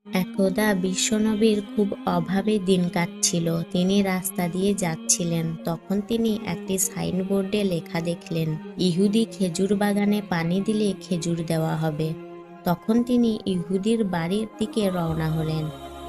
একদা বিশ্বনবীর খুব অভাবে দিন কাটছিল। তিনি রাস্তা দিয়ে যাচ্ছিলেন। তখন তিনি একটি সাইনবোর্ডে লেখা দেখলেন, ইহুদি খেজুর বাগানে পানি দিলে খেজুর দেওয়া হবে। তখন তিনি ইহুদির বাড়ির দিকে রওনা হলেন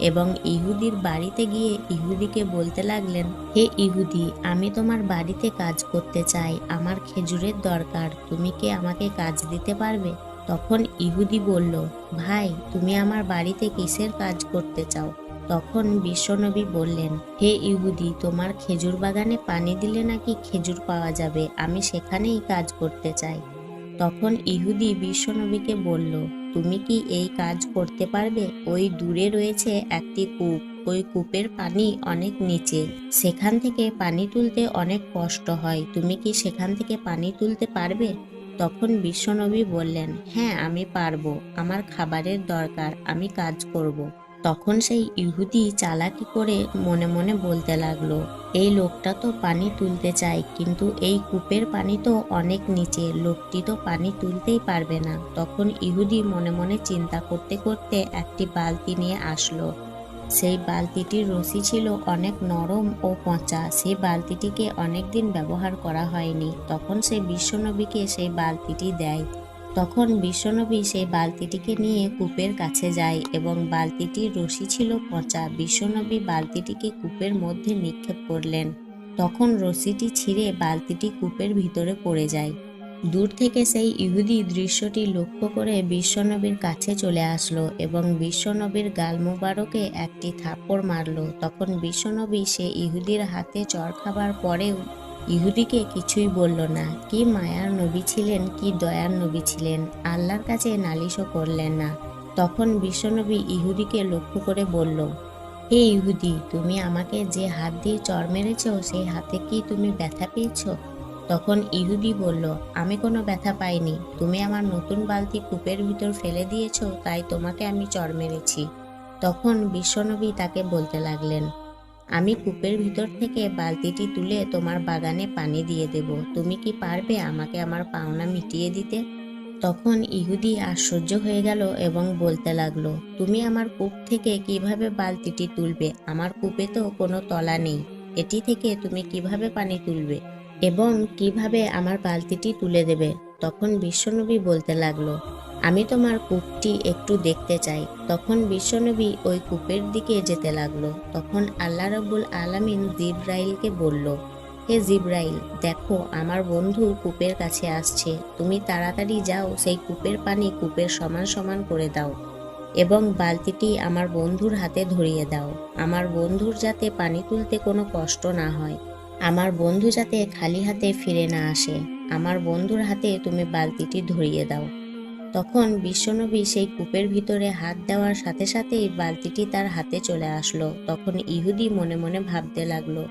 এবং ইহুদির বাড়িতে গিয়ে ইহুদিকে বলতে লাগলেন, হে ইহুদি, আমি তোমার বাড়িতে কাজ করতে চাই, আমার খেজুরের দরকার, তুমি কি আমাকে কাজ দিতে পারবে? তখন ইহুদি বলল, ভাই, তুমি আমার বাড়িতে কিসের কাজ করতে চাও? তখন বিশ্বনবী বললেন, হে ইহুদি, তোমার খেজুর বাগানে পানি দিলে নাকি খেজুর পাওয়া যাবে, আমি সেখানেই কাজ করতে চাই। তখন ইহুদি বিশ্বনবীকে বলল, তুমি কি এই কাজ করতে পারবে? ওই দূরে রয়েছে একটি কূপ, ওই কূপের পানি অনেক নিচে, সেখান থেকে পানি তুলতে অনেক কষ্ট হয়, তুমি কি সেখান থেকে পানি তুলতে পারবে? তখন বিশ্বনবী বললেন, হ্যাঁ, আমি পারবো, আমার খাবারের দরকার, আমি কাজ করব। তখন সেই ইহুদি চালাকি করে মনে মনে বলতে লাগলো, এই লোকটা তো পানি তুলতে চায়, কিন্তু এই কূপের পানি তো অনেক নিচে, লোকটি তো পানি তুলতেই পারবে না। তখন ইহুদি মনে মনে চিন্তা করতে করতে একটি বালতি নিয়ে আসলো। সেই বালতিটির রশি ছিল অনেক নরম ও পচা, সেই বালতিটিকে অনেকদিন ব্যবহার করা হয়নি। তখন সে বিশ্বনবীকে সেই বালতিটি দেয়। তখন বিশ্বনবী সেই বালতিটিকে নিয়ে কূপের কাছে যায় এবং বালতিটির রশি ছিল পচা। বিশ্বনবী বালতিটিকে কূপের মধ্যে নিক্ষেপ করলেন। তখন রশিটি ছিঁড়ে বালতিটি কূপের ভিতরে পড়ে যায়। দূর থেকে সেই ইহুদি দৃশ্যটি লক্ষ্য করে বিশ্বনবীর কাছে চলে আসলো এবং বিশ্বনবীর গাল মোবারকে একটি থাপ্পড় মারল। তখন বিশ্বনবী সে ইহুদির হাতে চড় খাবার পরেও ইহুদিকে কিছুই বলল না। কি মায়ার নবী ছিলেন, কি দয়ার নবী ছিলেন, আল্লাহর কাছে নালিশও করলেন না। তখন বিশ্বনবী ইহুদিকে লক্ষ্য করে বলল, হে ইহুদি, তুমি আমাকে যে হাত দিয়ে চড় মেরেছ, সেই হাতে কি তুমি ব্যথা পেয়েছ? তখন ইহুদি বলল, আমি কোনো ব্যথা পাইনি, তুমি আমার নতুন বালতি কূপের ভিতর ফেলে দিয়েছ, তাই তোমাকে আমি চড় মেরেছি। তখন বিশ্বনবী তাকে বলতে লাগলেন, আমি কূপের ভিতর থেকে বালতিটি তুলে তোমার বাগানে পানি দিয়ে দেব, তুমি কি পারবে আমাকে আমার পাওনা মিটিয়ে দিতে? তখন ইহুদি আশ্চর্য হয়ে গেল এবং বলতে লাগলো, তুমি আমার কূপ থেকে কিভাবে বালতিটি তুলবে? আমার কূপে তো কোনো তলা নেই, এটি থেকে তুমি কিভাবে পানি তুলবে এবং কিভাবে আমার বালতিটি তুলে দেবে? তখন বিশ্বনবী বলতে লাগলো, আমি তোমার কূপটি একটু দেখতে চাই। তখন বিশ্বনবী ওই কূপের দিকে যেতে লাগলো। তখন আল্লাহ রাব্বুল আলামিন জিবরাইলকে বলল, হে জিবরাইল, দেখো আমার বন্ধু কূপের কাছে আসছে, তুমি তাড়াতাড়ি যাও, সেই কূপের পানি কূপের সমান সমান করে দাও এবং বালতিটি আমার বন্ধুর হাতে ধরিয়ে দাও। আমার বন্ধুর যাতে পানি তুলতে কোনো কষ্ট না হয়, আমার বন্ধু যাতে খালি হাতে ফিরে না আসে, আমার বন্ধুর হাতে তুমি বালতিটি ধরিয়ে দাও। তখন বিশ্বনবী সেই কূপের ভিতরে হাত দেওয়ার সাথে সাথেই বালতিটি তার হাতে চলে আসলো। তখন ইহুদি মনে মনে ভাবতে লাগলো,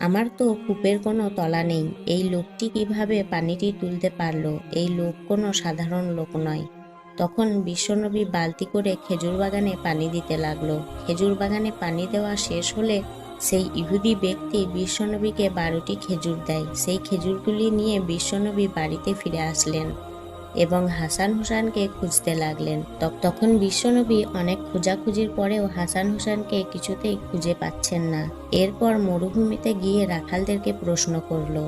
আমার তো কূপের কোনো তলা নেই, এই লোকটি কিভাবে পানিটি তুলতে পারলো? এই লোক কোনো সাধারণ লোক নয়। তখন বিশ্বনবী বালতি করে খেজুর বাগানে পানি দিতে লাগলো। খেজুর বাগানে পানি দেওয়া শেষ হলে সেই ইহুদি ব্যক্তি বিশ্বনবীকে 12টি খেজুর দেয়। সেই খেজুরগুলি নিয়ে বিশ্বনবী বাড়িতে ফিরে আসলেন এবং হাসান হোসেনকে খুঁজতে লাগলেন। তখন বিশ্বনবী অনেক খোঁজাখুঁজির পরেও হাসান হোসেনকে কিছুতেই খুঁজে পাচ্ছেন না। এরপর মরুভূমিতে গিয়ে রাখালদেরকে প্রশ্ন করলো,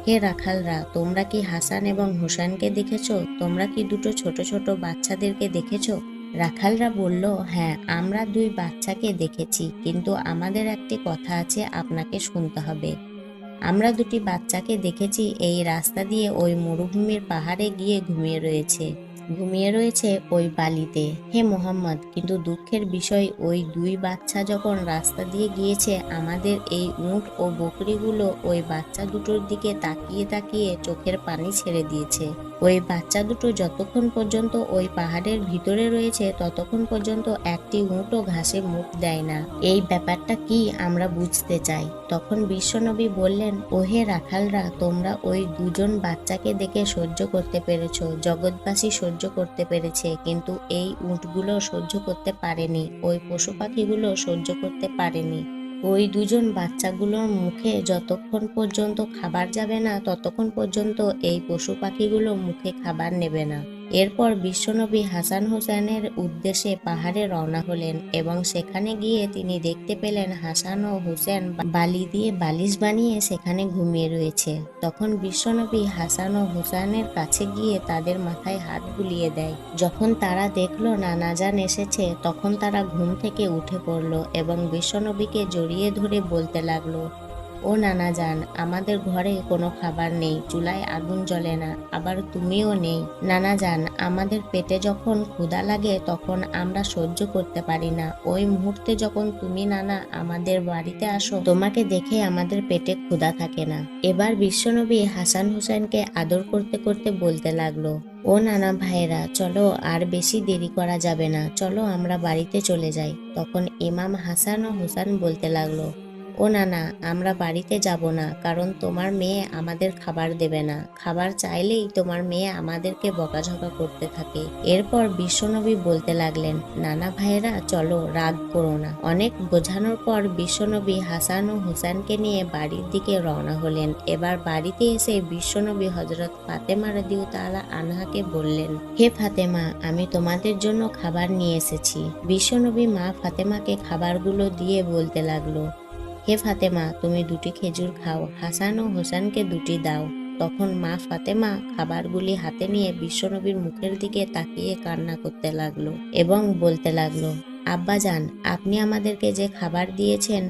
হে রাখালরা, তোমরা কি হাসান এবং হোসেনকে দেখেছো? তোমরা কি দুটো ছোট ছোট বাচ্চাদেরকে দেখেছো? রাখালরা বলল, হ্যাঁ, আমরা দুই বাচ্চাকে দেখেছি, কিন্তু আমাদের একটি কথা আছে, আপনাকে শুনতে হবে। আমরা দুটি বাচ্চাকে দেখেছি এই রাস্তা দিয়ে ওই মরুভূমির পাহাড়ে গিয়ে ঘুমিয়ে রয়েছে ওই বালিতে। হে মোহাম্মদ, কিন্তু দুঃখের বিষয়, ওই দুই বাচ্চা যখন রাস্তা দিয়ে গিয়েছে, আমাদের এই উট ও বকরিগুলো ওই বাচ্চা দুটোর দিকে তাকিয়ে তাকিয়ে চোখের পানি ছেড়ে দিয়েছে। ওই বাচ্চা দুটো যতক্ষণ পর্যন্ত ওই পাহাড়ের ভিতরে রয়েছে ততক্ষণ পর্যন্ত একটি উটও ঘাসে মুখ দেয় না। এই ব্যাপারটা কি আমরা বুঝতে চাই। তখন বিশ্বনবী বললেন, ওহে রাখালরা, তোমরা ওই দুজন বাচ্চাকে দেখে সহ্য করতে পেরেছ, জগৎবাসী সহ্য করতে পেরেছে, কিন্তু এই উটগুলো সহ্য করতে পারেনি, ওই পশু পাখিগুলো সহ্য করতে পারেনি। ওই দুজন বাচ্চাগুলোর মুখে যতক্ষণ পর্যন্ত খাবার যাবে না ততক্ষণ পর্যন্ত এই পশু পাখিগুলো মুখে খাবার নেবে না। এরপর বিশ্বনবী হাসান হোসেনের উদ্দেশ্যে পাহাড়ে রওনা হলেন এবং সেখানে গিয়ে তিনি দেখতে পেলেন হাসান ও হোসেন বালি দিয়ে বালিশ বানিয়ে সেখানে ঘুমিয়ে রয়েছে। তখন বিশ্বনবী হাসান ও হোসেনের কাছে গিয়ে তাদের মাথায় হাত বুলিয়ে দেয়। যখন তারা দেখলো নানাজান এসেছে তখন তারা ঘুম থেকে উঠে পড়ল এবং বিশ্বনবীকে জড়িয়ে ধরে বলতে লাগলো, ও নানাজান, আমাদের ঘরে কোনো খাবার নেই, চুলায় আগুন জ্বলে না, আবার তুমিও নেই। নানাজান, আমাদের পেটে যখন ক্ষুধা লাগে তখন আমরা সহ্য করতে পারি না, ওই মুহূর্তে যখন তুমি নানা আমাদের বাড়িতে আসো তোমাকে দেখে আমাদের পেটে ক্ষুধা থাকে না। এবার বিশ্বনবী হাসান হোসেনকে আদর করতে করতে বলতে লাগলো, ও নানা ভাইয়েরা, চলো আর বেশি দেরি করা যাবে না, চলো আমরা বাড়িতে চলে যাই। তখন ইমাম হাসান ও হোসেন বলতে লাগলো, ও নানা, আমরা বাড়িতে যাব না, কারণ তোমার মেয়ে আমাদের খাবার দেবে না, খাবার চাইলেই তোমার মেয়ে আমাদেরকে বকাঝকা করতে থাকে। এরপর বিশ্বনবী বলতে লাগলেন, নানা ভাইয়েরা চলো, রাগ করো না। অনেক বোঝানোর পর বিশ্বনবী হাসান ও হুসেনকে নিয়ে বাড়ির দিকে রওনা হলেন। এবার বাড়িতে এসে বিশ্বনবী হযরত ফাতেমা রাদিয়াল্লাহু আনহাকে বললেন, হে ফাতেমা, আমি তোমাদের জন্য খাবার নিয়ে এসেছি। বিশ্বনবী মা ফাতেমাকে খাবারগুলো দিয়ে বলতে লাগলো, হে ফাতেমা, তুমি দুটি খেজুর খাও, হাসান ও হোসেনকে দুটি দাও। তখন মা ফাতেমা খাবারগুলি হাতে নিয়ে বিশ্বনবীর মুখের দিকে তাকিয়ে কান্না করতে লাগলো এবং বলতে লাগলো, আব্বাজান, আপনি আমাদেরকে যে খাবার দিয়েছেন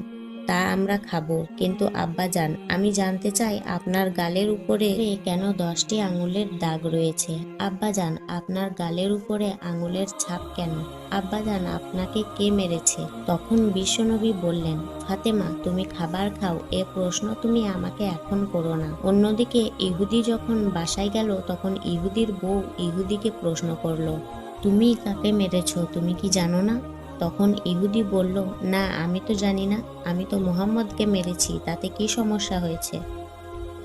তা আমরা খাবো, কিন্তু আব্বাজান, আমি জানতে চাই আপনার গালের উপরে কেন 10টি আঙুলের দাগ রয়েছে? আব্বাজান, আপনার গালের উপরে আঙুলের ছাপ কেন? আব্বাজান, আপনাকে কে মেরেছে? তখন বিশ্বনবী বললেন, ফাতেমা, তুমি খাবার খাও, এ প্রশ্ন তুমি আমাকে এখন করো না। অন্যদিকে ইহুদি যখন বাসায় গেল তখন ইহুদির বউ ইহুদিকে প্রশ্ন করলো, তুমি কাকে মেরেছ, তুমি কি জানো না? তখন ইহুদি বলল, না, আমি তো জানি না, আমি তো মুহাম্মদকে মেরেছি, তাতে কি সমস্যা হয়েছে?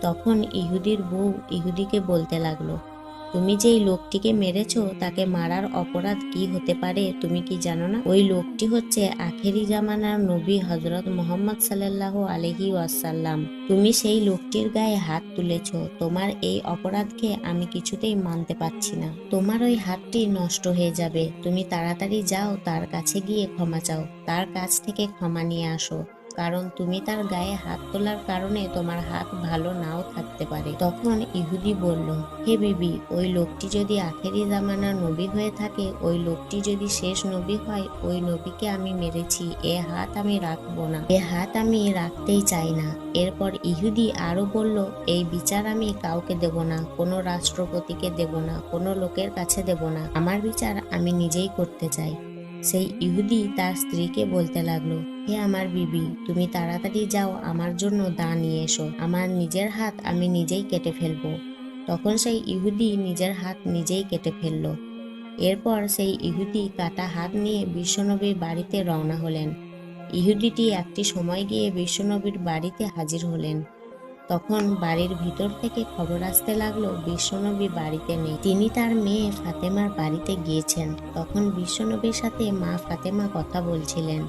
তখন ইহুদির বউ ইহুদিকে বলতে লাগলো, তুমি যেই লোকটিকে মেরেছো তাকে মারার অপরাধ কি হতে পারে তুমি কি জানো না? ওই লোকটি হচ্ছে আখেরি জামানার নবী হযরত মুহাম্মদ সাল্লাল্লাহু আলাইহি ওয়াসাল্লাম। তুমি সেই লোকটির গায়ে হাত তুলেছো, তোমার এই অপরাধকে আমি কিছুতেই মানতে পারছি না। তোমার ওই হাতটি নষ্ট হয়ে যাবে, তুমি তাড়াতাড়ি যাও, তার কাছে গিয়ে ক্ষমা চাও, তার কাছ থেকে ক্ষমা নিয়ে আসো, কারণ তুমি তার গায়ে হাত তোলার কারণে তোমার হাত ভালো নাও থাকতে পারে। তখন ইহুদি বলল, হে বিবি, ওই লোকটি যদি আখেরি জামানার নবী হয়ে থাকে, ওই লোকটি যদি শেষ নবী হয়, ওই নবীকে আমি মেরেছি, এ হাত আমি রাখবো না, এ হাত আমি রাখতেই চাই না। এরপর ইহুদি আরো বলল, এই বিচার আমি কাউকে দেব না, কোনো রাষ্ট্রপতিকে দেব না, কোনো লোকের কাছে দেব না, আমার বিচার আমি নিজেই করতে চাই। সেই ইহুদি তার স্ত্রীকে বলতে লাগলো, হে আমার বিবি, তুমি তাড়াতাড়ি যাও, আমার জন্য দা নিয়ে এসো, আমার নিজের হাত আমি নিজেই কেটে ফেলবো। তখন সেই ইহুদি নিজের হাত নিজেই কেটে ফেলল। এরপর সেই ইহুদি কাটা হাত নিয়ে বিশ্বনবীর বাড়িতে রওনা হলেন। ইহুদিটি একটি সময় গিয়ে বিশ্বনবীর বাড়িতে হাজির হলেন। তখন বাড়ির ভিতর থেকে খবর আসতে লাগলো বিশ্বনবী বাড়িতে নেই, তিনি তার মেয়ে ফাতেমার বাড়িতে গিয়েছেন। তখন বিশ্বনবীর সাথে মা ফাতেমা কথা বলছিলেন।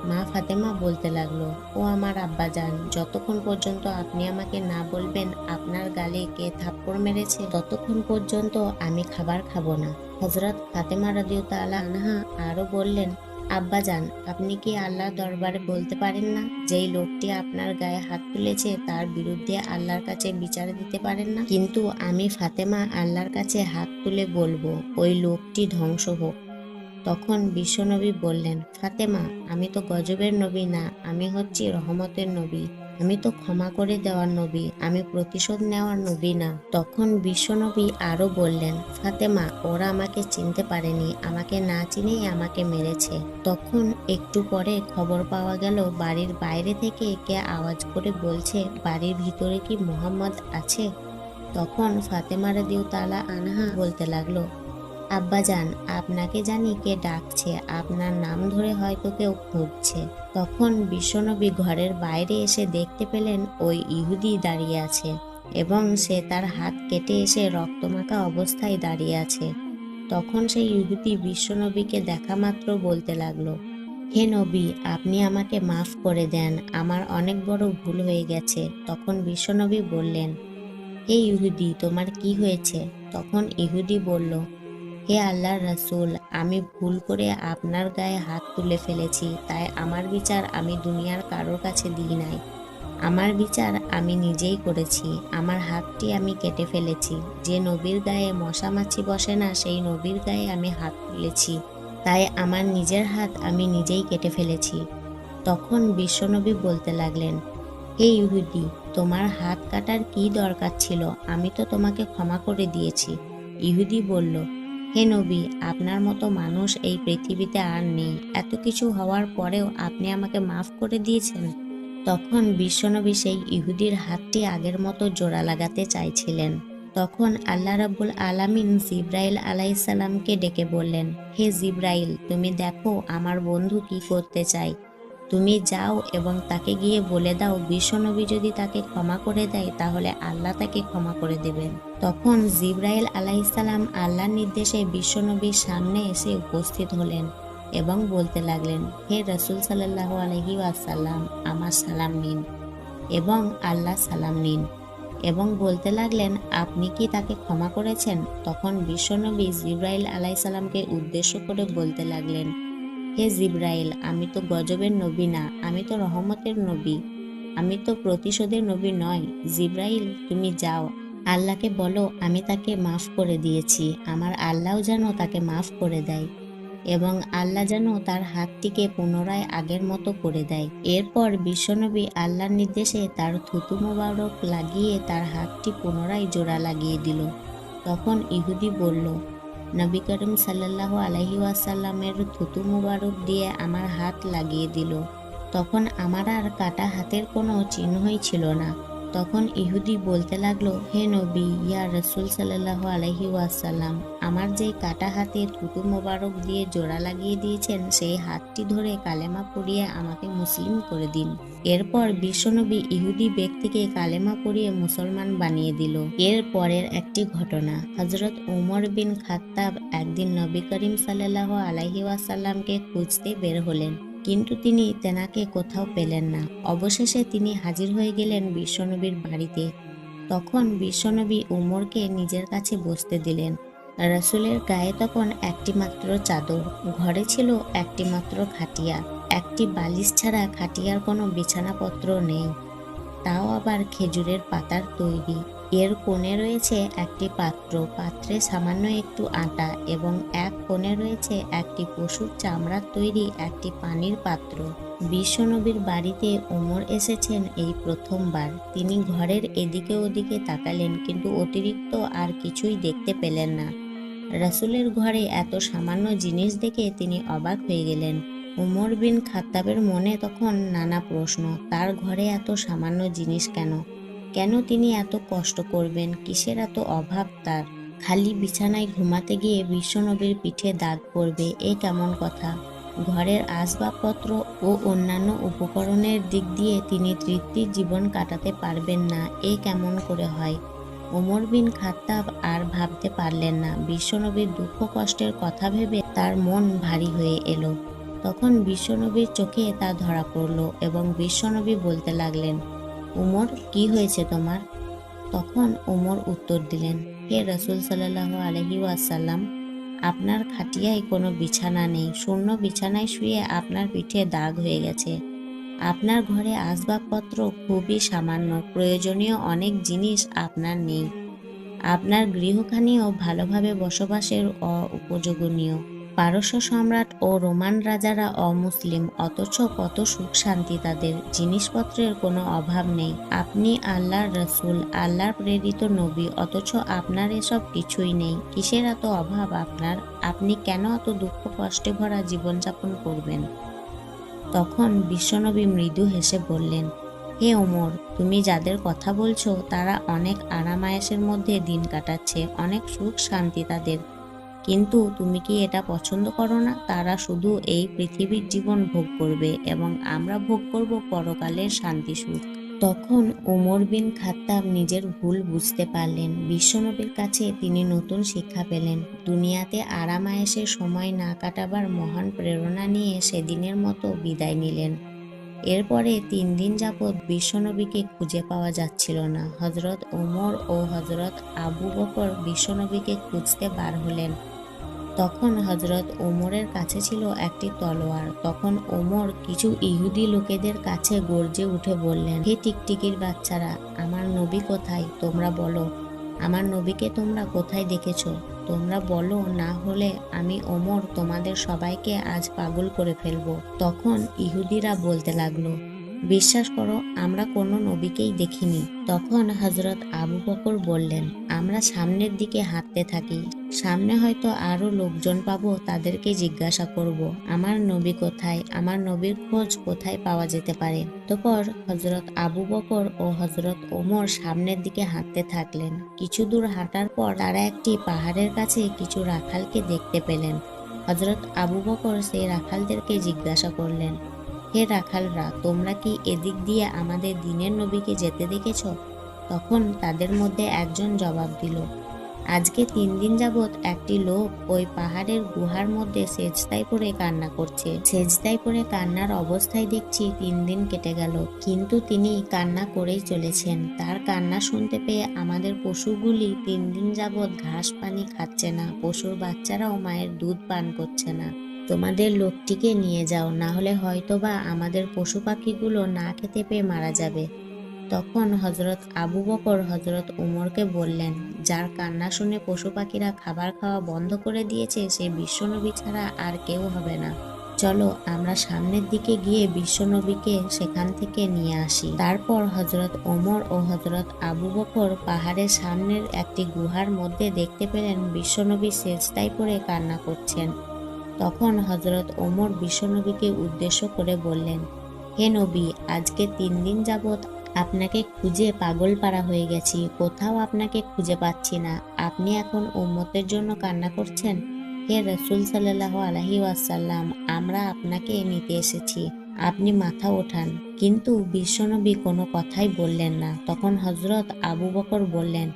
মা ফাতেমা বলতে লাগলো, ও আমার আব্বাজান, যতক্ষণ পর্যন্ত আপনি আমাকে না বলবেন আপনার গালে কে থাপ্পড় মেরেছে ততক্ষণ পর্যন্ত আমি খাবার খাবো না। হযরত ফাতেমা রাদিয়াল্লাহু আনহা আরো বললেন, আব্বাজান, আপনি কি আল্লাহর দরবারে বলতে পারেন না, যেই লোকটি আপনার গায়ে হাত তুলেছে তার বিরুদ্ধে আল্লাহর কাছে বিচার দিতে পারেন না? কিন্তু আমি ফাতেমা আল্লাহর কাছে হাত তুলে বলবো, ওই লোকটি ধ্বংস হোক। তখন বিশ্বনবী বললেন, ফাতেমা, আমি তো গজবের নবী না, আমি হচ্ছি রহমতের নবী, আমি তো ক্ষমা করে দেওয়ার নবী, আমি প্রতিশোধ নেওয়ার নবী না। তখন বিশ্বনবী আরো বললেন, ফাতেমা, ওরা আমাকে চিনতে পারেনি, আমাকে না চিনেই আমাকে মেরেছে। তখন একটু পরে খবর পাওয়া গেল বাড়ির বাইরে থেকে কে আওয়াজ করে বলছে, বাড়ির ভিতরে কি মুহাম্মদ আছে? তখন ফাতেমা রাদিয়াল্লাহু আনহা বলতে লাগলো, আব্বাজান, আপনাকে জানি কে ডাকছে, আপনার নাম ধরে হয়তো কেউ খুঁজছে। তখন বিশ্বনবী ঘরের বাইরে এসে দেখতে পেলেন ওই ইহুদি দাঁড়িয়ে আছে এবং সে তার হাত কেটে এসে রক্তমাখা অবস্থায় দাঁড়িয়ে আছে। তখন সেই ইহুদি বিশ্বনবীকে দেখা মাত্র বলতে লাগলো, হে নবী, আপনি আমাকে মাফ করে দেন, আমার অনেক বড় ভুল হয়ে গেছে। তখন বিশ্বনবী বললেন, হে ইহুদি, তোমার কি হয়েছে? তখন ইহুদি বলল, হে আল্লাহর রাসূল, আমি ভুল করে আপনার গায়ে হাত তুলে ফেলেছি, তাই আমার বিচার আমি দুনিয়ার কারোর কাছে দিই নাই। আমার বিচার আমি নিজেই করেছি। আমার হাতটি আমি কেটে ফেলেছি। যে নবীর গায়ে মশা মাছি বসে না, সেই নবীর গায়ে আমি হাত তুলেছি, তাই আমার নিজের হাত আমি নিজেই কেটে ফেলেছি। তখন বিশ্বনবী বলতে লাগলেন, হে ইহুদি, তোমার হাত কাটার কি দরকার ছিল? আমি তো তোমাকে ক্ষমা করে দিয়েছি। ইহুদি বলল, হে নবী, আপনার মতো মানুষ এই পৃথিবীতে আর নেই। এত কিছু হওয়ার পরেও আপনি আমাকে মাফ করে দিয়েছেন। তখন বিশ্বনবী সেই ইহুদির হাতটি আগের মতো জোড়া লাগাতে চাইছিলেন। তখন আল্লাহ রাব্বুল আলামিন জিব্রাইল আলাইহিসসালামকে ডেকে বললেন, হে জিব্রাইল, তুমি দেখো আমার বন্ধু কি করতে চায়। তুমি যাও এবং তাকে গিয়ে বলে দাও, বিশ্বনবী যদি তাকে ক্ষমা করে দেয় তাহলে আল্লাহ তাকে ক্ষমা করে দেবেন। তখন জিব্রাইল আলাইহিসসালাম আল্লাহর নির্দেশে বিশ্বনবীর সামনে এসে উপস্থিত হলেন এবং বলতে লাগলেন, হে রাসূল সাল্লাল্লাহু আলাইহি ওয়াসাল্লাম, আমার সালাম নিন এবং আল্লাহ সালাম নিন। এবং বলতে লাগলেন, আপনি কি তাকে ক্ষমা করেছেন? তখন বিশ্বনবী জিব্রাইল আলাইহিসসালামকে উদ্দেশ্য করে বলতে লাগলেন, হে জিব্রাইল, আমি তো গজবের নবী না, আমি তো রহমতের নবী, আমি তো প্রতিশোধের নবী নয়। জিব্রাইল, তুমি যাও, আল্লাহকে বলো আমি তাকে মাফ করে দিয়েছি, আমার আল্লাহও যেন তাকে মাফ করে দেয় এবং আল্লাহ যেন তার হাতটিকে পুনরায় আগের মতো করে দেয়। এরপর বিশ্বনবী আল্লাহর নির্দেশে তার থুতু মোবারক লাগিয়ে তার হাতটি পুনরায় জোড়া লাগিয়ে দিল। তখন ইহুদি বলল, নবী করিম সাল্লাল্লাহু আলাইহি ওয়াসাল্লামের থুতু মোবারক দিয়ে আমার হাত লাগিয়ে দিল। তখন আমার আর কাটা হাতের কোনো চিহ্নই ছিল না। তখন ইহুদি বলতে লাগলো, হে নবী, ইয়া রাসূল সাল্লাল্লাহু আলাইহি ওয়াসাল্লাম, আমার যে কাটা হাতে থুতু মোবারক দিয়ে জোড়া লাগিয়ে দিয়েছেন, সেই হাতটি ধরে কালেমা পড়িয়ে আমাকে মুসলিম করে দিন। এরপর বিশ্বনবী ইহুদি ব্যক্তিকে কালেমা পড়িয়ে মুসলমান বানিয়ে দিল। এর পরের একটি ঘটনা, হযরত উমর বিন খাত্তাব একদিন নবী করিম সাল্লাল্লাহু আলাইহি ওয়াসাল্লামকে খুঁজতে বের হলেন, কিন্তু তিনি তেনাকে কোথাও পেলেন না। অবশেষে তিনি হাজির হয়ে গেলেন বিশ্বনবীর বাড়িতে। তখন বিশ্বনবী উমরকে নিজের কাছে বসতে দিলেন। রাসূলের গায়ে তখন একটি মাত্র চাদর, ঘরে ছিল একটি মাত্র খাটিয়া, একটি বালিশ ছাড়া খাটিয়ার কোনো বিছানাপত্র নেই, তাও আবার খেজুরের পাতার তৈরি। এর কোণে রয়েছে একটি পাত্র, পাত্রে সামান্য একটু আটা এবং এক কোণে রয়েছে একটি পশুর চামড়ার তৈরি একটি পানির পাত্র। বিশ্বনবীর বাড়িতে ওমর এসেছেন এই প্রথমবার। তিনি ঘরের এদিকে ওদিকে তাকালেন, কিন্তু অতিরিক্ত আর কিছুই দেখতে পেলেন না। রাসূলের ঘরে এত সামান্য জিনিস দেখে তিনি অবাক হয়ে গেলেন। উমর বিন খাত্তাবের মনে তখন নানা প্রশ্ন, তার ঘরে এত সামান্য জিনিস কেন? কেন তিনি এত কষ্ট করবেন? কিসের এত অভাব তার? খালি বিছানায় ঘুমাতে গিয়ে বিশ্বনবীর পিঠে দাগ পড়বে, এ কেমন কথা? ঘরের আসবাবপত্র ও অন্যান্য উপকরণের দিক দিয়ে তিনি তৃপ্তির জীবন কাটাতে পারবেন না, এ কেমন করে হয়? ওমর বিন খাত্তাব আর ভাবতে পারলেন না। বিশ্বনবীর দুঃখ কষ্টের কথা ভেবে তার মন ভারী হয়ে এলো। তখন বিশ্বনবীর চোখে তা ধরা পড়ল এবং বিশ্বনবী বলতে লাগলেন, উমর, কি হয়েছে তোমার? তখন উমর উত্তর দিলেন, হে রাসূল সাল্লাল্লাহু আলাইহি ওয়াসাল্লাম, আপনার খাটিয়ায় কোনো বিছানা নেই, শূন্য বিছানায় শুয়ে আপনার পিঠে দাগ হয়ে গেছে। আপনার ঘরে আসবাবপত্র খুবই সামান্য, প্রয়োজনীয় অনেক জিনিস আপনার নেই। আপনার গৃহখানিও ভালোভাবে বসবাসের উপযোগনীয়। পারস্য সম্রাট ও রোমান রাজারা অমুসলিম, অথচ কত সুখ শান্তি তাদের, জিনিসপত্রের কোনো অভাব নেই। আপনি আল্লাহর রাসূল, আল্লাহর প্রেরিত নবী, অথচ আপনার এসব কিছুই নেই। কিসের এত অভাব আপনার? আপনি কেন এত দুঃখ কষ্টে ভরা জীবনযাপন করবেন? তখন বিশ্বনবী মৃদু হেসে বললেন, হে ওমর, তুমি যাদের কথা বলছো তারা অনেক আরাম আয়েশের মধ্যে দিন কাটাচ্ছে, অনেক সুখ শান্তি তাদের, কিন্তু তুমি কি এটা পছন্দ করো না? তারা শুধু এই পৃথিবীর জীবন ভোগ করবে এবং আমরা ভোগ করব পরকালের শান্তি সুখ। তখন ওমর বিন খাত্তাব নিজের ভুল বুঝতে পারলেন। বিশ্বনবীর কাছে তিনি নতুন শিক্ষা পেলেন। দুনিয়াতে আরাম আয়েশের সময় না কাটাবার মহান প্রেরণা নিয়ে সেদিনের মতো বিদায় নিলেন। এরপরে 3 দিন যাবৎ বিশ্বনবীকে খুঁজে পাওয়া যাচ্ছিল না। হযরত ওমর ও হযরত আবু বকর বিশ্বনবীকে খুঁজতে বার হলেন। তখন হযরত ওমরের কাছে ছিল একটি তলোয়ার। তখন ওমর কিছু ইহুদি লোকেদের কাছে গর্জে উঠে বললেন, হে টিকটিকির বাচ্চারা, আমার নবী কোথায়? তোমরা বলো, আমার নবীকে তোমরা কোথায় দেখেছো? তোমরা বলো, না হলে আমি ওমর তোমাদের সবাইকে আজ পাগল করে ফেলবো। তখন ইহুদিরা বলতে লাগলো, বিশ্বাস করো, আমরা কোনো নবীকেই দেখিনি। তখন হযরত আবু বকর বললেন, আমরা সামনের দিকে হাঁটতে থাকি, সামনে হয়তো আরো লোকজন পাবো, তাদেরকে জিজ্ঞাসা করব, আমার নবী কোথায়, আমার নবীর খোঁজ কোথায় পাওয়া যেতে পারে। অতঃপর হযরত আবু বকর ও হযরত ওমর সামনের দিকে হাঁটতে থাকলেন। কিছু দূর হাঁটার পর তারা একটি পাহাড়ের কাছে কিছু রাখালকে দেখতে পেলেন। হযরত আবু বকর সেই রাখালদেরকে জিজ্ঞাসা করলেন, হে রাখালরা, তোমরা কি এদিক দিয়ে আমাদের দ্বীনের নবীকে যেতে দেখেছ? তখন তাদের মধ্যে একজন জবাব দিল, আজকে 3 দিন যাবৎ একটি লোক ওই পাহাড়ের গুহার মধ্যে সেজদায় পড়ে কান্না করছে। সেজদায় পড়ে কান্নার অবস্থায় দেখছি 3 দিন কেটে গেল, কিন্তু তিনি কান্না করেই চলেছেন। তার কান্না শুনতে পেয়ে আমাদের পশুগুলি 3 দিন যাবৎ ঘাস পানি খাচ্ছে না, পশুর বাচ্চারাও মায়ের দুধ পান করছে না। তোমাদের লোকটিকে নিয়ে যাও, না হলে হয়তোবা আমাদের পশু পাখিগুলো না খেতে পেয়ে মারা যাবে। তখন হযরত আবু বকর হযরত উমরকে বললেন, যার কান্না শুনে পশু পাখিরা খাবার খাওয়া বন্ধ করে দিয়েছে, সে বিশ্বনবী ছাড়া আর কেউ হবে না। চলো আমরা সামনের দিকে গিয়ে বিশ্বনবীকে সেখান থেকে নিয়ে আসি। তারপর হযরত ওমর ও হযরত আবু বকর পাহাড়ের সামনের একটি গুহার মধ্যে দেখতে পেলেন বিশ্বনবী সেজদায় পড়ে কান্না করছেন। তখন হযরত ওমর বিশ্বনবীকে উদ্দেশ্য করে বললেন, হে নবী, আজকে 3 দিন যাবৎ আপনাকে খুঁজে পাগল পাড়া হয়ে গেছি, কোথাও আপনাকে খুঁজে পাচ্ছি না। আপনি এখন উম্মতের জন্য কান্না করছেন? হে রাসূল সাল্লাল্লাহু আলাইহি ওয়াসাল্লাম, আমরা আপনাকে নিতে এসেছি, আপনি মাথা ওঠান। কিন্তু বিশ্বনবী কোনো কথাই বললেন না। তখন হযরত আবু বকর বললেন,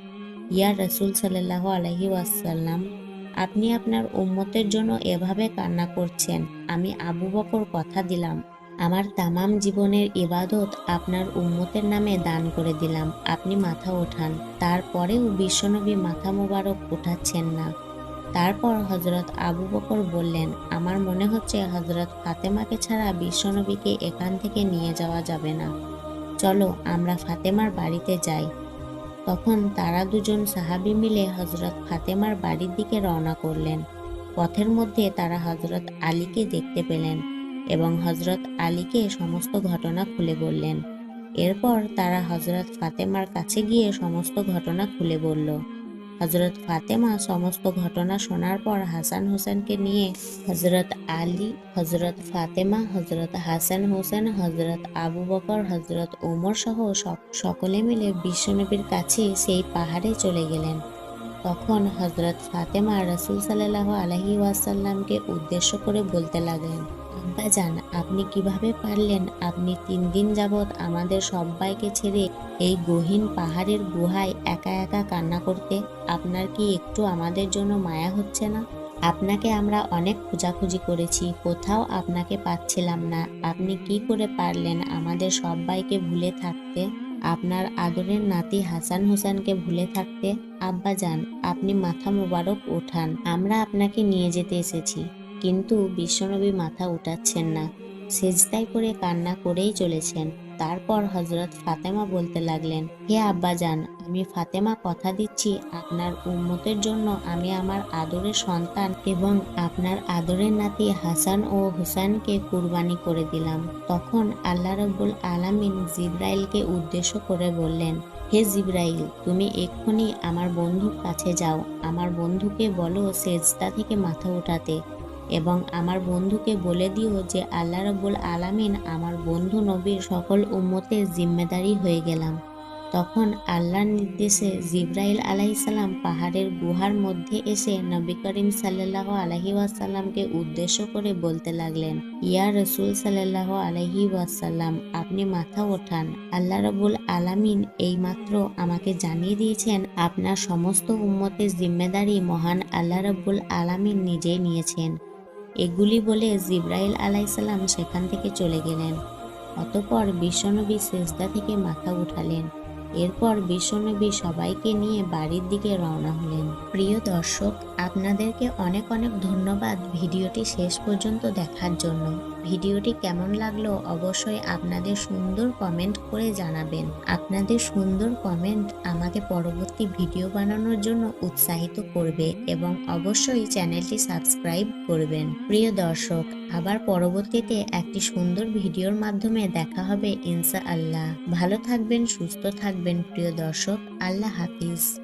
ইয়া রাসূল সাল্লাল্লাহু আলাইহি ওয়াসাল্লাম, আপনি আপনার উম্মতের জন্য এভাবে কান্না করছেন, আমি আবু বকর কথা দিলাম, আমার তামাম জীবনের ইবাদত আপনার উম্মতের নামে দান করে দিলাম, আপনি মাথা ওঠান। তারপরেও বিশ্বনবী মাথা মোবারক উঠাচ্ছেন না। তারপর হযরত আবু বকর বললেন, আমার মনে হচ্ছে হযরত ফাতেমাকে ছাড়া বিশ্বনবীকে এখান থেকে নিয়ে যাওয়া যাবে না, চলো আমরা ফাতেমার বাড়িতে যাই। তখন তারা দুজন সাহাবী মিলে হযরত ফাতেমার বাড়ির দিকে রওনা করলেন। পথের মধ্যে তারা হযরত আলীকে দেখতে পেলেন এবং হযরত আলীকে সমস্ত ঘটনা খুলে বললেন। এরপর তারা হযরত ফাতেমার কাছে গিয়ে সমস্ত ঘটনা খুলে বলল। হযরত ফাতেমা সমস্ত ঘটনা শোনার পর হাসান হোসেনকে নিয়ে হযরত আলী, হযরত ফাতেমা, হযরত হাসান হোসেন, হযরত আবু বকর, হযরত ওমর সহ সকলে মিলে বিশ্বনবীর কাছে সেই পাহাড়ে চলে গেলেন। তখন হযরত ফাতেমা রাসূল সাল্লাল্লাহু আলাইহি ওয়াসাল্লামকে উদ্দেশ্য করে বলতে লাগলেন, আব্বাজান, আপনি কিভাবে পারলেন? আপনি 3 দিন যাবৎ আমাদের সবাইকে ছেড়ে এই গহীন পাহাড়ের গুহায় একা একা কান্না করতে? আপনার কি একটু আমাদের জন্য মায়া হচ্ছে না? আপনাকে আমরা অনেক খোঁজাখুঁজি করেছি, কোথাও আপনাকে পাচ্ছিলাম না। আপনি কি করে পারলেন আমাদের সবাইকে ভুলে থাকতে, আপনার আদরের নাতি হাসান হোসেনকে ভুলে থাকতে? আব্বাজান, আপনি মাথা মোবারক ওঠান, আমরা আপনাকে নিয়ে যেতে এসেছি। কিন্তু বিশ্বনবী মাথা উঠাচ্ছেন না, সেজদায় পড়ে কান্না করেই চলেছেন। তারপর হযরত ফাতেমা বলতে লাগলেন, হে আব্বাজান, আমি ফাতেমা কথা দিচ্ছি, আপনার উম্মতের জন্য আমি আমার আদরের সন্তান এবং আপনার আদরের নাতি হাসান ও হুসাইনকে কুরবানি করে দিলাম। তখন আল্লাহ রাব্বুল আলামিন জিবরাইলকে উদ্দেশ্য করে বললেন, হে জিবরাইল, তুমি এক্ষুনি আমার বন্ধুর কাছে যাও, আমার বন্ধুকে বলো সেজদা থেকে মাথা উঠাতে এবং আমার বন্ধুকে বলে দিও যে আল্লাহ রাব্বুল আলামিন আমার বন্ধু নবীর সকল উম্মতের জিম্মেদারি হয়ে গেলাম। তখন আল্লাহর নির্দেশে জিবরাইল আলাইহিস সালাম পাহাড়ের গুহার মধ্যে এসে নবী করিম সাল্লাল্লাহু আলাইহি ওয়াসাল্লামকে উদ্দেশ্য করে বলতে লাগলেন, ইয়া রাসূল সাল্লাল্লাহু আলাইহি ওয়াসাল্লাম, আপনি মাথা ওঠান। আল্লাহ রাব্বুল আলামিন এইমাত্র আমাকে জানিয়ে দিয়েছেন আপনার সমস্ত উম্মতের জিম্মেদারি মহান আল্লাহ রাব্বুল আলামিন নিজেই নিয়েছেন। এগুলি বলে জিবরাইল আলাইহিস সালাম সেখান থেকে চলে গেলেন। অতঃপর বিশ্বনবী সেজদা থেকে মাথা উঠালেন এরপর বিশ্বনবী সবাইকে নিয়ে বাড়ির দিকে রওনা হলেন। প্রিয় দর্শক, আপনাদেরকে অনেক অনেক ধন্যবাদ ভিডিওটি শেষ পর্যন্ত দেখার জন্য। ভিডিওটি কেমন লাগলো অবশ্যই আপনাদের সুন্দর কমেন্ট করে জানাবেন। আপনাদের সুন্দর কমেন্ট আমাকে পরবর্তী ভিডিও বানানোর জন্য উৎসাহিত করবে এবং অবশ্যই চ্যানেলটি সাবস্ক্রাইব করবেন। প্রিয় দর্শক, আবার পরবর্তীতে একটি সুন্দর ভিডিওর মাধ্যমে দেখা হবে ইনশাআল্লাহ। ভালো থাকবেন, সুস্থ থাকবেন প্রিয় দর্শক। আল্লাহ হাফিজ।